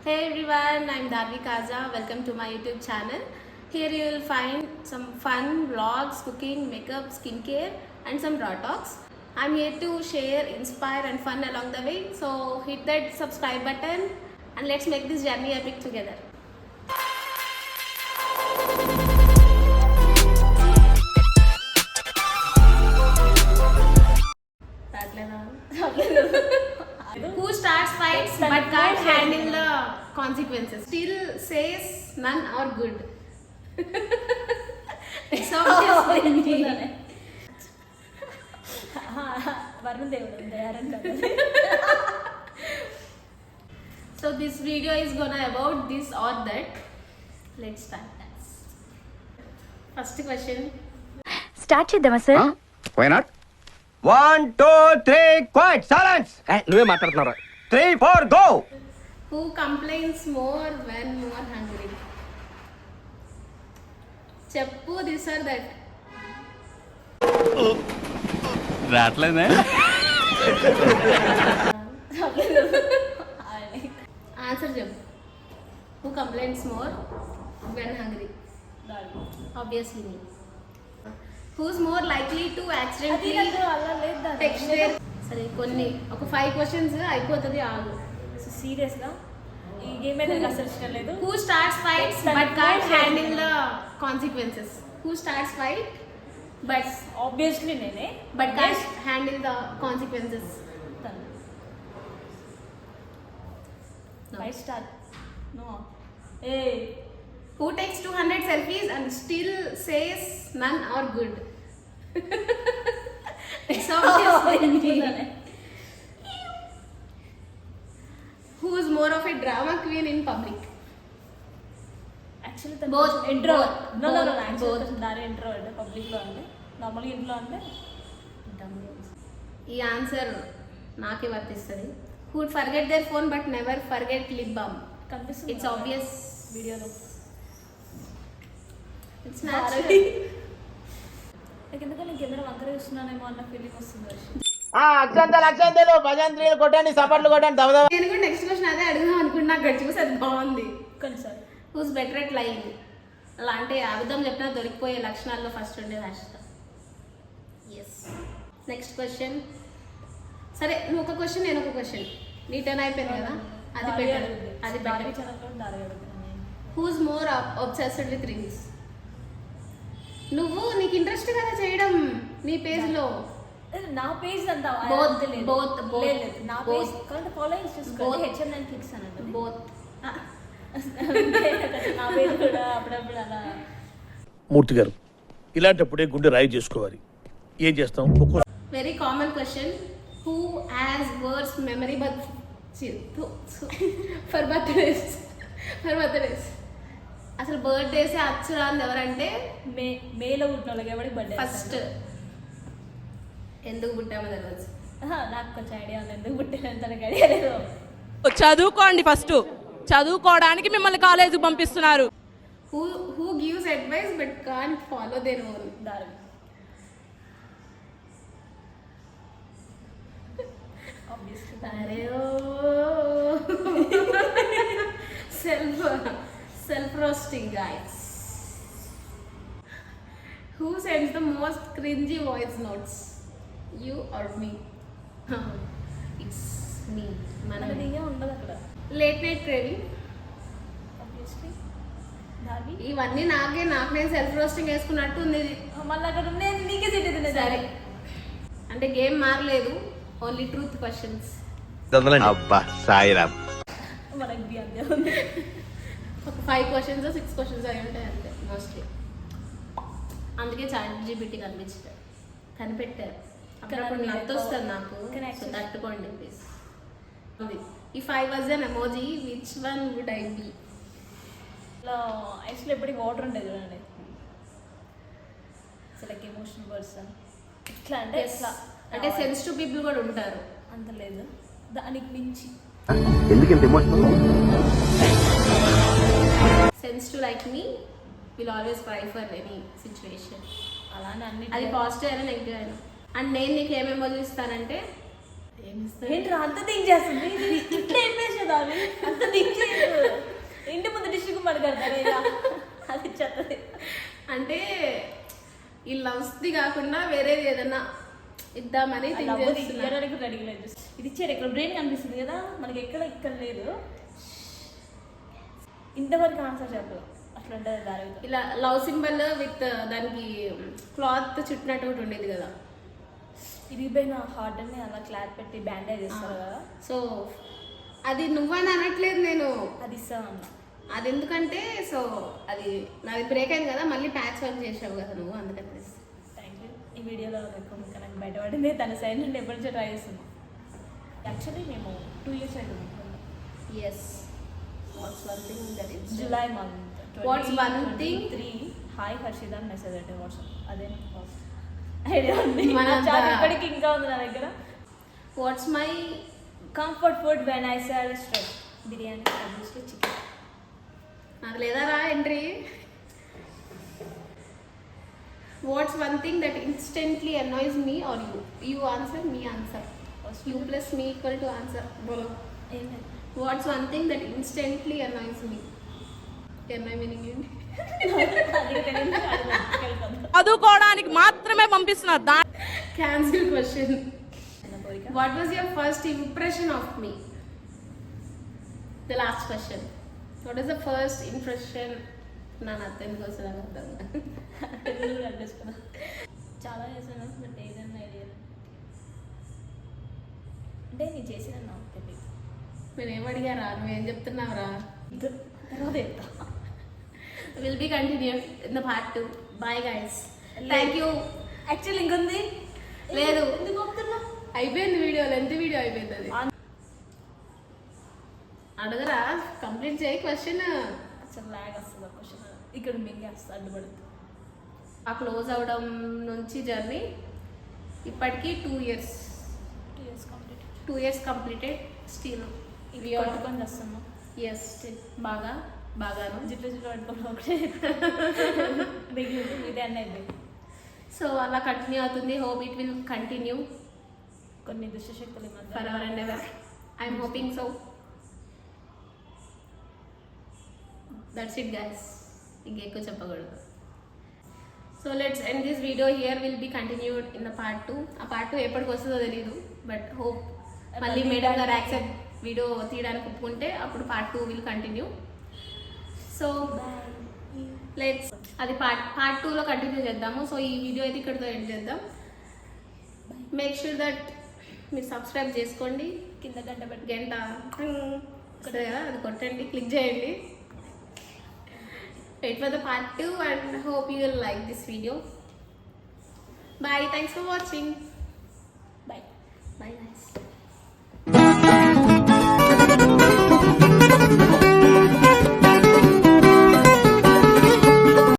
Hey everyone, I'm Darvi Kaza. Welcome to my YouTube channel. Here you will find some fun vlogs, cooking, makeup, skincare and some raw talks. I'm here to share, inspire and fun along the way. So hit that subscribe button and let's make this journey epic together. Who starts fights but can't handle the consequences? Still says none are good. So so this video is gonna about this or that. Let's start. First question. Start చేద్దామా sir? Why not? 1 2 3 quite silence. నువ్వే మాట్లాడుతున్నారా? 3 4 go. Who complains more when more hungry? Cheppu this or that. రావట్లేదే. Answer cheppu. Who complains more when hungry? Obviously me. Who's more likely to accidentally text their సరే కొన్ని ఒక 5 questions అయిపోతుంది ఆగు. Serious గా ఈ game అయితే నాకు అసలు ఇష్టం లేదు. Who starts fights but can't handle the consequences? Who starts fight but obviously నేనే. can't handle the consequences? No. 5 star. No. ఏ Who takes 200 selfies and still says none are good? It's obviously me. Who is more of a drama queen in public? Actually Both. Introvert. No no no Both. Actually దాని introvert. Public లో అంటే నార్మల్గా ఇంట్లో అంటే ఈ answer నాకే వర్తిస్తుంది. Who would forget their phone but never forget lip balm? కనిపిస్తుంది. It's obvious. వీడియోలో It's natural. నాకు ఎందుకో నేను కెమెరా వంకర చూస్తున్నానేమో అన్న ఫీలింగ్ వస్తుంది. అక్షంతలు భజంత్రీలు కొట్టండి, సపట్లు కొట్టండి, దబదబ. నేను కూడా నెక్స్ట్ క్వశ్చన్ అదే అడుగుదాం అనుకున్నా, అక్కడ చూసి అది బాగుంది. కొన్నిసార్లు హూస్ బెటర్ ఎట్ లైయింగ్? అలా అంటే అబద్ధం చెప్పినా దొరికిపోయే లక్షణాల్లో ఫస్ట్ ఉండేది హర్షిత. ఎస్. Next question. సరే నువ్వు ఒక క్వశ్చన్ నేను ఒక క్వశ్చన్. నీ టర్న్ అయిపోయింది కదా, అది బెటర్. అది దారి బెటర్. ఛానల్లో దారి అడుగుతున్నాను. Who's more obsessed with reels? నువ్వు నీకు ఇంట్రెస్ట్ కదా చేయడం నీ పేజ్ లో. నా పేజ్ అంతా Both, both. లేదు నా పేజ్ Both. కాబట్టి ఫాలోయింగ్స్ చూసుకోండి. Both. హెచ్ఎం9 క్లిక్స్ అనండి. బోత్. నా పేజ్ కూడా అప్పుడప్పుడు అలా. మూర్తి గారు, ఇలాంటప్పుడే గుండె రాయి చేసుకోవాలి. ఏం చేస్తాం? ఒక్కో very common question. Who has worse memory but for birthdays? అసలు బర్త్డేస్ అచ్చురాంది ఎవరంటే మేలో పుట్టిన వాళ్ళకి ఎవరికి బర్త్డే ఫస్ట్ ఎందుకు పుట్టామో తెలియదు. నాకు కొంచెం ఐడియా ఉంది ఎందుకు పుట్టిన తనకి ఐడియా లేదు. చదువుకోండి, ఫస్ట్ చదువుకోవడానికి మిమ్మల్ని కాలేజీకి పంపిస్తున్నారు. Who gives advice but can't follow their own? దారి అరే self roasting guys. Who sends the most cringy voice notes? You or me? It's me. మనది ఇదే ఉండదు అక్కడ. Late night craving. ఆబ్వియస్లీ దారి ఇవన్నీ నాకు నేను సెల్ఫ్ రోస్టింగ్ వేసుకున్నట్టు ఉంది. మళ్ళీ అక్కడ ఉండేది నీకే తింటుంది. సరే అంటే గేమ్ మారలేదు, ఓన్లీ ట్రూత్ క్వశ్చన్స్. అబ్బా సాయిరామ్. మనకి బి అంతే ఉంది. ఒక 5 క్వశ్చన్స్ 6 క్వశ్చన్స్ అయి ఉంటాయి అంతే మోస్ట్లీ. అందుకే ChatGPT కనిపెట్టారు. అప్పుడప్పుడు నవ్వు వస్తుంది నాకు, సో తట్టుకోండి please. If I was an emoji which one would I be? ఇట్లా ఐస్లో ఎప్పటికీ వాటర్ ఉండేది చూడండి. లైక్ ఎమోషనల్ పర్సన్ ఇట్లా అంటే ఇట్లా అంటే సెన్సిటివ్ పీపుల్ కూడా ఉంటారు. అంత లేదు, దానికి మించి ఎందుకు ఇంత emotional? Sensitive like me will always cry for any situation. అలానే అన్ని అది పాజిటివ్ అయినా నెగిటివ్ అయినా. అండ్ నేను నీకు ఏమేమో చూస్తానంటే ఏంటి అంత థింక్ చేస్తుంది ఇట్లా ఏం చేసేదాన్ని అంత థింక్ చేయదు. మనకు కడతారు అది చెత్తది. అంటే ఈ లవ్స్ది కాకుండా వేరేది ఏదన్నా ఇద్దామని think చేస్తున్నా. ఇవ్వడానికి రెడీ లేదు. ఇది ఇచ్చారు ఇక్కడ బ్రెయిన్ కనిపిస్తుంది కదా మనకి, ఇక్కడ లేదు. ఇంతవరకు ఆన్సర్ చెప్పదు, అట్లా ఉంటుంది దారి. ఇలా లవ్ సింబల్ విత్ దానికి క్లాత్ చుట్టినట్టు ఒకటి ఉండేది కదా. ఇరిగిపోయిన హార్ట్ అని అలా క్లాత్ పెట్టి బ్యాండేజ్ చేస్తారు కదా, సో అది నువ్వని అనట్లేదు నేను, అది ఇస్తామన్న. అది ఎందుకంటే సో అది నాది బ్రేక్ అయింది కదా, మళ్ళీ ప్యాచ్ వర్క్ చేసావు కదా నువ్వు, అందుకని థ్యాంక్ యూ. ఈ వీడియోలో ఎక్కువ ఇంకా నాకు బయటపడింది, తన సైడ్ నుండి ఎప్పటి నుంచో ట్రై చేస్తున్నాం. యాక్చువల్లీ మేము 2 years అయింది. Yes. What's one thing that is July month. What's one thing? 3 hi Harshita అని మెసేజ్ అంటే వాట్సాప్, అదే ఐడియా ఉంది. మన చాలా ఇప్పటికి ఇంకా ఉంది నా దగ్గర. What's my comfort food when I sell stress, biryani, obviously chicken. అది లేదా రా ఎంట్రీ. What's one thing that instantly annoys me are you? You answer, me answer. You plus me equal to answer. బోలో. ఏం లేదు. What's one thing that instantly annoys me? MI meaning ఏంటి? అది తెలియదు, అది వెళ్ళిపోతాం. చదువుకోవడానికి మాత్రమే పంపిస్తున్నారు. Cancel question. చిన్న కోరిక. What was your first impression of me? The last question. What is the first impression? ನಾನು అర్థం కోసం తెలుగులో అనిపిస్తున్నా. చాలా చేశాను బట్ ఏదైనా ఐడియా అంటే నేను చేసిన నాకు తెలియదు. నేను ఏం అడిగారా, నువ్వేం చెప్తున్నావురా? తర్వాత చెప్తా. Will be continue in the part 2. Bye guys, thank you. Actually ఇంకొంది లేదు, ఎందుకు పోతున్నా? అయిపోయింది వీడియో, లెంత్ వీడియో అయిపోయింది. అది అడగరా, కంప్లీట్ చేయి క్వశ్చన్. అసలు లాగ్ వస్తుంది ఆ క్వశ్చన్, ఇక్కడ మింగేస్తా అడ్డుపడుతుంది. ఆ క్లోజ్ అవడం నుంచి జర్నీ ఇప్పటికీ 2 years. 2 years complete. 2 years completed. Still ఇవి పట్టుకొని వస్తున్నాం. yes, బాగాను జిట్లు పట్టుకొని ఒకటే మిగిలింది, ఇదే అన్న అయిపోయింది. సో అలా కంటిన్యూ అవుతుంది. హోప్ ఇట్ విల్ కంటిన్యూ కొన్ని దుష్టశక్తులు ఈ మధ్య for ever and ever. I'm hoping so. That's it guys, ఇంకెక్కువ చెప్పకూడదు. So let's end this video here. Will be continued in the part 2. ఆ పార్ట్ 2 ఎప్పటికి వస్తుందో తెలీదు, బట్ హోప్ మళ్ళీ మేడం గారు యాక్సెప్ట్ వీడియో తీయడానికి ఒప్పుకుంటే అప్పుడు part 2 will continue. So let's అది పార్ట్ 2లో కంటిన్యూ చేద్దాము. సో ఈ వీడియో అయితే ఇక్కడితో ఎండ్ చేద్దాం. మేక్ షూర్ దట్ మీరు సబ్స్క్రైబ్ చేసుకోండి. కింద గంట పెట్టి గంట వస్తుంది కదా, అది కొట్టండి, క్లిక్ చేయండి. Wait for the part 2 and hope you will like this video. Bye, thanks for watching.